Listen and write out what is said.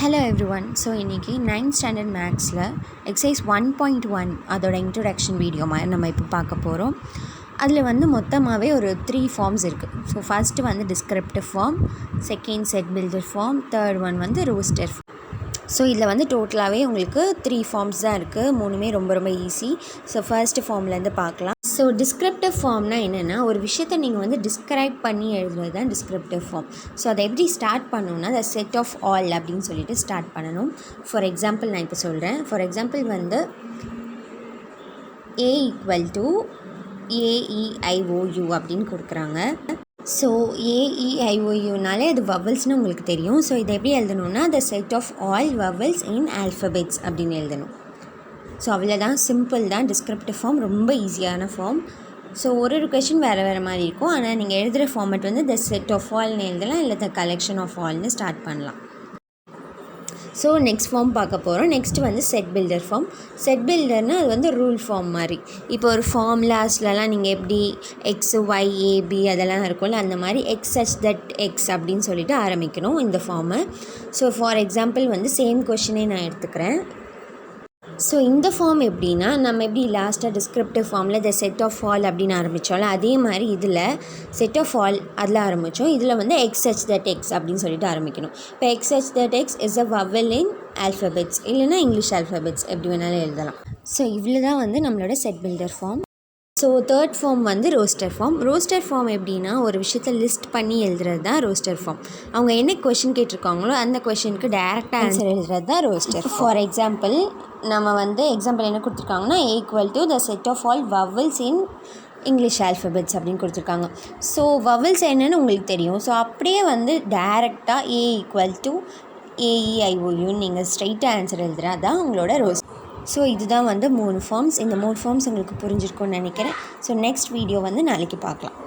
Hello everyone. So இன்றைக்கி 9th standard மேக்ஸில் exercise 1.1 அதோட இன்ட்ரொடக்ஷன் வீடியோ மாதிரி நம்ம இப்போ பார்க்க போகிறோம். அதில் வந்து மொத்தமாகவே ஒரு 3 ஃபார்ம்ஸ் இருக்குது. ஸோ ஃபஸ்ட்டு வந்து descriptive form, second set builder form, third one வந்து ரோஸ்டர் ஃபார்ம். ஸோ இதில் வந்து டோட்டலாகவே உங்களுக்கு 3 ஃபார்ம்ஸ் தான் இருக்குது. மூணுமே ரொம்ப ரொம்ப ஈஸி. ஸோ ஃபர்ஸ்ட் ஃபார்ம்லேருந்து பார்க்கலாம். ஸோ டிஸ்கிரிப்டிவ் ஃபார்ம்னால் என்னென்னா, ஒரு விஷயத்தை நீங்கள் வந்து டிஸ்கிரைப் பண்ணி எழுதுறது தான் டிஸ்கிரிப்டிவ் ஃபார்ம். ஸோ அதை எப்படி ஸ்டார்ட் பண்ணணும்னா, த செட் ஆஃப் ஆல் அப்படின்னு சொல்லிட்டு ஸ்டார்ட் பண்ணணும். ஃபார் எக்ஸாம்பிள் நான் இப்போ சொல்கிறேன். ஃபார் எக்ஸாம்பிள் வந்து A = AEIOU அப்படின்னு கொடுக்குறாங்க. ஸோ AEIOUனாலே அது வவல்ஸ்னு உங்களுக்கு தெரியும். ஸோ இதை எப்படி எழுதணும்னா, the set of all vowels in alphabets அப்படின்னு எழுதணும். ஸோ அவ்வளோதான், சிம்பிள் தான். டிஸ்கிரிப்டிவ் ஃபார்ம் ரொம்ப ஈஸியான ஃபார்ம். ஸோ ஒரு கொஷின் வேறு வேறு மாதிரி இருக்கும். ஆனால் நீங்கள் எழுதுகிற ஃபார்மேட் வந்து த செட் ஆஃப் ஆல்னு எழுதலாம், இல்லை த கலெக்ஷன் ஆஃப் ஆல்னு ஸ்டார்ட் பண்ணலாம். ஸோ நெக்ஸ்ட் ஃபார்ம் பார்க்க போகிறோம். நெக்ஸ்ட்டு வந்து செட் பில்டர் ஃபார்ம். செட் பில்டர்னால் அது வந்து ரூல் ஃபார்ம் மாதிரி. இப்போ ஒரு ஃபார்முலாஸ்லலாம் நீங்கள் எப்படி எக்ஸ் ஒய் ஏபி அதெல்லாம் இருக்கும்ல, அந்த மாதிரி எக்ஸ் சச் தட் எக்ஸ் அப்படின்னு சொல்லிட்டு ஆரம்பிக்கணும் இந்த ஃபார்மை. ஸோ ஃபார் எக்ஸாம்பிள் வந்து சேம் கொஷினே நான் எடுத்துக்கிறேன். ஸோ இந்த ஃபார்ம் எப்படின்னா, நம்ம எப்படி லாஸ்ட்டாக டிஸ்கிரிப்டிவ் ஃபார்மில் த செட் ஆஃப் ஆல் அப்படின்னு ஆரம்பித்தோம்ல, அதே மாதிரி இதில் செட் ஆஃப் ஆல் அதில் ஆரம்பித்தோம். இதில் வந்து எக்ஸ் சச் தட் எக்ஸ் அப்படின்னு சொல்லிட்டு ஆரம்பிக்கணும். இப்போ x such that x is a vowel in alphabets, இல்லைனா இங்கிலீஷ் ஆல்ஃபபெட்ஸ், எப்படி வேணாலும் எழுதலாம். ஸோ இவ்வளோ தான் வந்து நம்மளோட set builder form. So third form வந்து ரோஸ்டர் ஃபார்ம். ரோஸ்டர் ஃபார்ம் எப்படின்னா, ஒரு விஷயத்தை லிஸ்ட் பண்ணி எழுதுறது தான் ரோஸ்டர் ஃபார்ம். அவங்க என்ன கொஷின் கேட்டிருக்காங்களோ அந்த கொஷினுக்கு டேரெக்டாக ஆன்சர் எழுதுறது தான் ரோஸ்டர். ஃபார் எக்ஸாம்பிள் நம்ம வந்து எக்ஸாம்பிள் என்ன கொடுத்துருக்காங்கன்னா, A = the set of all vowels in English alphabets அப்படின்னு கொடுத்துருக்காங்க. ஸோ வவல்ஸ் என்னன்னு உங்களுக்கு தெரியும். ஸோ அப்படியே வந்து டேரெக்டாக A = AEIOU நீங்கள் ஸ்ட்ரைட்டாக ஆன்சர் எழுதுறா தான் உங்களோட ரோஸ்டர். ஸோ இதுதான் வந்து 3 ஃபார்ம்ஸ். இந்த 3 ஃபார்ம்ஸ் உங்களுக்கு புரிஞ்சிருக்கும்னு நினைக்கிறேன். ஸோ நெக்ஸ்ட் வீடியோ வந்து நாளைக்கு பார்க்கலாம்.